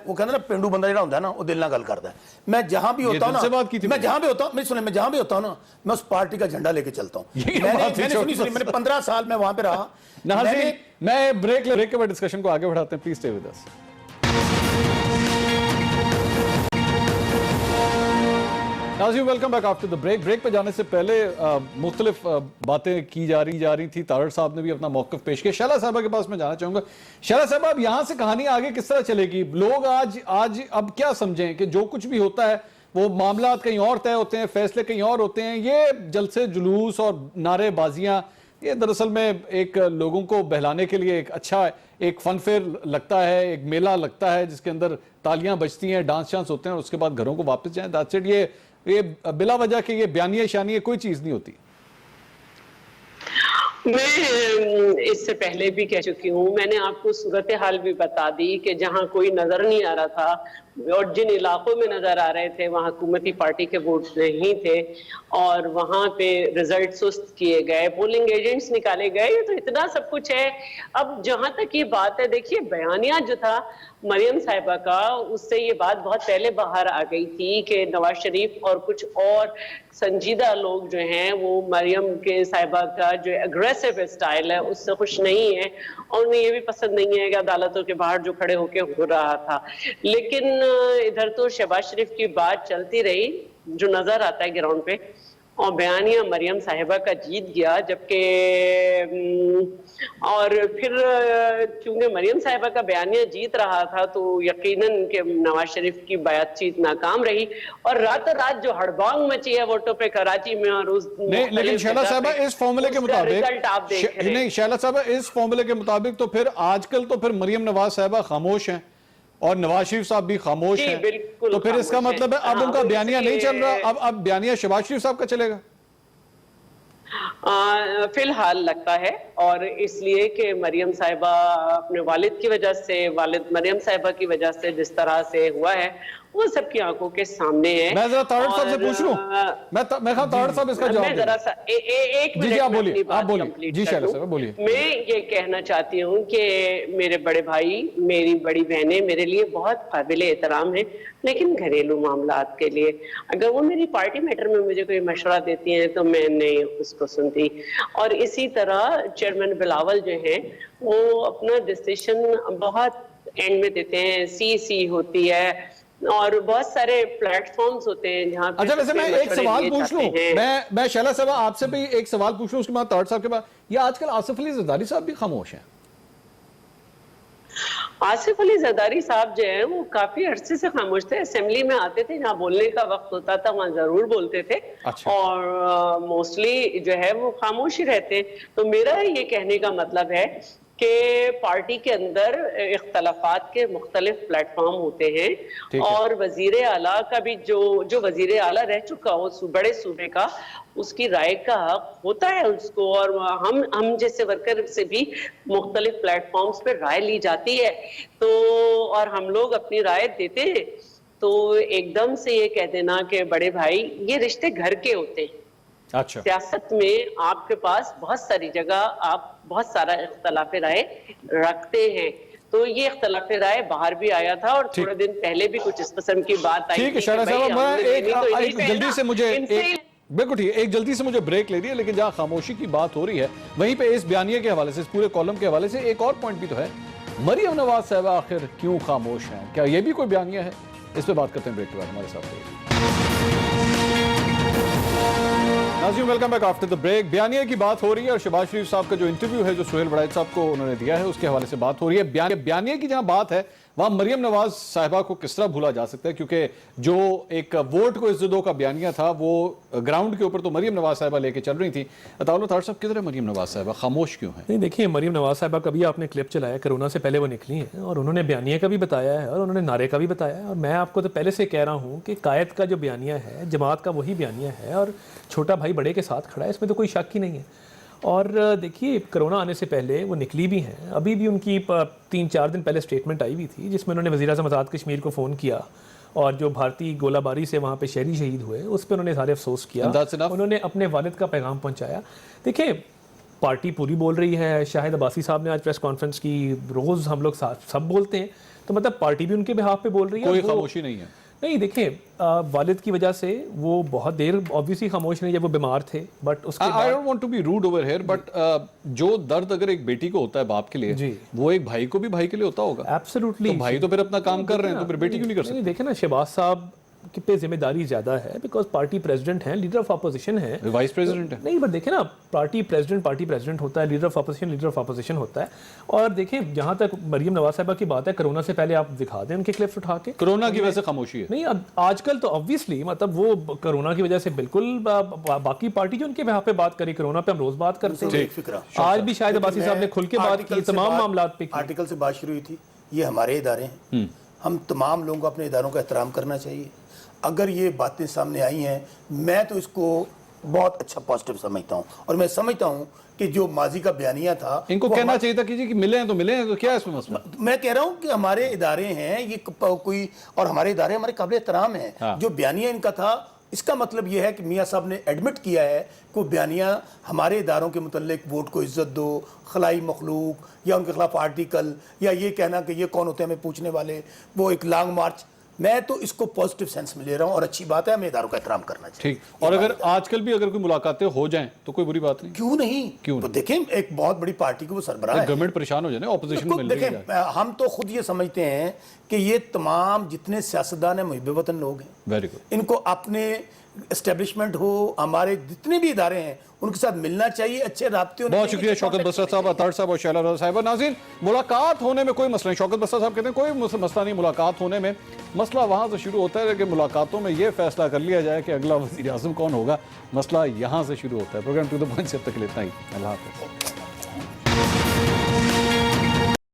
वो कहता ना पेंडू बंदा जो होता है ना, वो दिल ना गल करता है। मैं जहां भी होता हूं ना, मैं जहां भी होता हूं, मैं सुने, मैं जहां भी होता हूं ना, मैं उस पार्टी का झंडा लेके चलता हूं। मैंने 15 साल मैं वहां पे रहा। मैं ब्रेक के बाद डिस्कशन को आगे बढ़ाते हैं, प्लीज स्टे विद अस। नाज़रीन welcome back after the break. Break पे जाने से पहले मुख्तलिफ बातें की जा रही थी। तारड़ साहब ने भी अपना मौक़िफ़ पेश किया। शैला साहबा के पास मैं जाना चाहूँगा। शैला साहब, अब यहाँ से कहानी आगे किस तरह चलेगी? लोग आज अब क्या समझें कि जो कुछ भी होता है वो मामला कहीं और तय होते हैं, फैसले कहीं और होते हैं। ये जलसे जुलूस और नारेबाजियाँ ये दरअसल में एक लोगों को बहलाने के लिए एक अच्छा एक फन फेयर लगता है, एक मेला लगता है जिसके अंदर तालियां बजती हैं, डांस शांस होते हैं और उसके बाद घरों को वापस जाएं। That's it. ये बिला वजह के ये बयानिया शानिया कोई चीज नहीं होती। मैं इससे पहले भी कह चुकी हूँ, मैंने आपको सूरत हाल भी बता दी कि जहाँ कोई नजर नहीं आ रहा था और जिन इलाकों में नजर आ रहे थे वहाँ हुकूमती पार्टी के वोट नहीं थे और वहाँ पे रिजल्ट सुस्त किए गए, पोलिंग एजेंट्स निकाले गए। तो इतना सब कुछ है। अब जहाँ तक ये बात है, देखिए बयानिया जो था मरियम साहिबा का, उससे ये बात बहुत पहले बाहर आ गई थी कि नवाज शरीफ और कुछ और संजीदा लोग जो हैं वो मरियम के साहिबा का जो एग्रेसिव स्टाइल है उससे खुश नहीं है और उन्हें ये भी पसंद नहीं है कि अदालतों के बाहर जो खड़े होके हो रहा था। लेकिन इधर तो शहबाज शरीफ की बात चलती रही जो नजर आता है ग्राउंड पे, और बयानिया मरियम साहिबा का जीत गया। जबकि और फिर क्योंकि मरियम साहिबा का बयानिया जीत रहा था तो यकीनन के नवाज शरीफ की बातचीत नाकाम रही और रातों रात जो हड़बांग मची है वोटों पे कराची में और उस नहीं, लेकिन शैला साहबा इस फॉर्मूले के मुताबिक नहीं, शैला साहबा इस फॉर्मूले के मुताबिक तो फिर आजकल तो फिर मरियम नवाज साहिबा खामोश हैं और नवाज शरीफ साहब भी खामोश हैं, तो फिर इसका मतलब है अब उनका बयानिया नहीं चल रहा, अब बयानिया शहबाज शरीफ साहब का चलेगा फिलहाल लगता है। और इसलिए कि मरियम साहिबा अपने वालिद की वजह से, वालिद मरियम साहिबा की वजह से जिस तरह से हुआ है वो सबकी आंखों के सामने है। मैं जरा तारड़ साहब से पूछ लूं, मैं तारड़ साहब इसका जवाब मैं जरा सा एक मिनट आप बोलिए जी शैला साहब बोलिए। मैं ये कहना चाहती हूँ कि मेरे बड़े भाई, मेरी बड़ी बहनें मेरे लिए बहुत काबिले एहतराम है, लेकिन घरेलू मामलात के लिए अगर वो मेरी पार्टी मैटर में मुझे कोई मशवरा देती हैं तो मैं नहीं उसको सुनती। और इसी तरह चेयरमैन बिलावल जो हैं वो अपना डिसीजन बहुत एंड में देते हैं, सी होती है और बहुत सारे प्लेटफॉर्म्स होते हैं जहाँ पे। अच्छा, वैसे मैं एक सवाल पूछ लूं, मैं शैला साहब आपसे भी एक सवाल पूछ लूं, उसके बाद तारड़ साहब के बाद, ये आजकल आसिफ अली जरदारी साहब भी खामोश हैं। आसिफ अली जरदारी साहब जो है वो काफी अरसे से खामोश थे। असेंबली में आते थे, जहाँ बोलने का वक्त होता था वहाँ जरूर बोलते थे। अच्छा। और मोस्टली जो है वो खामोश ही रहते। तो मेरा ये कहने का मतलब है कि पार्टी के अंदर इख्तलाफात के मुख्तलिफ प्लेटफॉर्म होते हैं और वजीर आला का भी जो वजीर आला रह चुका हो बड़े सूबे का, उसकी राय का हक होता है उसको। और हम जैसे वर्कर से भी मुख्तलिफ प्लेटफॉर्म्स पे राय ली जाती है तो और हम लोग अपनी राय देते हैं। तो एकदम से ये कह देना कि बड़े भाई, ये रिश्ते घर के होते हैं। अच्छा। सियासत में आपके पास बहुत सारी जगह आप बहुत सारा इख्तलाफ राय रखते हैं, तो ये इख्तलाफ राय बाहर भी आया था और थोड़े दिन पहले भी कुछ इस किस्म की बात आई। ठीक है शैला साहब, मैं एक जल्दी से मुझे बिल्कुल ठीक है, एक जल्दी से मुझे ब्रेक ले रही है, लेकिन जहां खामोशी की बात हो रही है वहीं पे इस बयानिया के हवाले से, इस पूरे कॉलम के हवाले से एक और पॉइंट भी तो है। मरियम नवाज साहब आखिर क्यों खामोश हैं? क्या ये भी कोई बयानिया है? इस पे बात करते हैं ब्रेक के बाद। हमारे साथ नाज़रीन welcome back after the break. बयानिया की बात हो रही है और शहबाज शरीफ साहब का जो इंटरव्यू है जो सुहेल बड़ाइच साहब को उन्होंने दिया है उसके हवाले से बात हो रही है। बयानिया की जहां बात है वहां मरियम नवाज साहिबा को किस तरह भूला जा सकता है, क्योंकि जो एक वोट को इज्जत दो का बयानिया था वो ग्राउंड के ऊपर तो मरियम नवाज साहिबा लेके चल रही थी। तारुल साहब, किधर है मरियम नवाज साहिबा, खामोश क्यों है? नहीं, देखिए मरियम नवाज साहिबा का भी आपने क्लिप चलाया, कोरोना से पहले वो निकली हैं और उन्होंने बयानिया का भी बताया है और उन्होंने नारे का भी बताया है। और मैं आपको तो पहले से कह रहा हूँ कि कायद का जो बयानिया है, जमात का वही बयानिया है और छोटा भाई बड़े के साथ खड़ा है, इसमें तो कोई शक ही नहीं है। और देखिए कोरोना आने से पहले वो निकली भी हैं, अभी भी उनकी 3-4 दिन पहले स्टेटमेंट आई हुई थी जिसमें उन्होंने वज़ीर-ए-आज़म आज़ाद कश्मीर को फ़ोन किया और जो भारतीय गोलाबारी से वहाँ पे शहरी शहीद हुए उस पर उन्होंने सारे अफसोस किया, उन्होंने अपने वालिद का पैगाम पहुँचाया। देखिए पार्टी पूरी बोल रही है, शाहिद अब्बासी साहब ने आज प्रेस कॉन्फ्रेंस की, रोज़ हम लोग सब बोलते हैं, तो मतलब पार्टी भी उनके बिहाफ पे बोल रही है, कोई खामोशी नहीं है। नहीं, देखिए वालिद की वजह से वो बहुत देर ऑब्वियसली खामोश नहीं, जब वो बीमार थे, बट उसके I don't want to be rude over here, but जो दर्द अगर एक बेटी को होता है बाप के लिए, वो एक भाई को भी भाई के लिए होता होगा। एब्सोल्युटली। तो भाई तो फिर अपना काम कर रहे हैं, तो फिर बेटी क्यों नहीं कर सकती? देखे ना, शहबाज साहब पे जिम्मेदारी ज़्यादा है, बिकॉज पार्टी प्रेसिडेंट हैं, लीडर ऑफ अपोजिशन है, वाइस प्रेसिडेंट है। नहीं, बट देखें ना, पार्टी प्रेसिडेंट होता है, लीडर ऑफ अपोजिशन होता है। और देखें, जहाँ तक मरियम नवाज साहिबा की बात है, कोरोना से पहले आप दिखा दें उनके क्लिप्स उठा के, कोरोना की वजह से खामोशी है। नहीं, अब आजकल तो ऑब्वियसली मतलब वो कोरोना की वजह से बिल्कुल बाकी पार्टी जो उनके यहाँ पे बात करी, कोरोना पे हम रोज बात करते हैं, आज भी शायद अब्बासी साहब ने खुल के बात की, तमाम मामला पे की। आर्टिकल से बात शुरू हुई थी, ये हमारे इदारे हैं, हम तमाम लोगों को अपने इदारों का एहतराम करना चाहिए। अगर ये बातें सामने आई हैं, मैं तो इसको बहुत अच्छा पॉजिटिव समझता हूँ, और मैं समझता हूँ कि जो माजी का बयानिया था, इनको कहना चाहिए था कि मिले हैं तो मिले हैं, तो क्या है इसमें मसला? मैं कह रहा हूँ कि हमारे इदारे हैं ये कोई, और हमारे इदारे हमारे काबिल एहतराम हैं। हाँ। जो बयानिया इनका था, इसका मतलब यह है कि मियाँ साहब ने एडमिट किया है कि वो बयानिया हमारे इदारों के मुतल्लिक वोट को इज्जत दो, खलाई मखलूक, या उनके खिलाफ आर्टिकल, या ये कहना कि ये कौन होते हैं हमें पूछने वाले, वो एक लॉन्ग मार्च। मैं तो इसको पॉजिटिव सेंस में ले रहा हूँ, और अच्छी बात है, हमें इदारों का एहतराम करना चाहिए। ठीक। और अगर आजकल भी अगर कोई मुलाकातें हो जाएं तो कोई बुरी बात नहीं? क्यों नहीं? क्यों तो देखें, एक बहुत बड़ी पार्टी को वो सरबराह है, गवर्नमेंट परेशान हो जाए, ऑपोजिशन में मिल रही है। देखें, हम तो खुद ये समझते हैं कि ये तमाम जितने सियासतदान हैं मुहिब वतन लोग हैं। Very good. इनको अपने एस्टेब्लिशमेंट हो, हमारे जितने भी इदारे हैं उनके साथ मिलना चाहिए, अच्छे राब्ते होने। बहुत शुक्रिया शौकत बसरा साहब, अतार साहब और शैला रज़ा साहिबा। नाज़रीन, मुलाकात होने में कोई मसला नहीं, शौकत बसरा साहब कहते हैं कोई मसला नहीं मुलाकात होने में, मसला वहाँ से शुरू होता है कि मुलाकातों में ये फैसला कर लिया जाए कि अगला वज़ीर आज़म कौन होगा। मसला यहाँ से शुरू होता है। प्रोग्राम टू द पॉइंट से अब तक इतना ही। अल्लाह हाफ़िज़।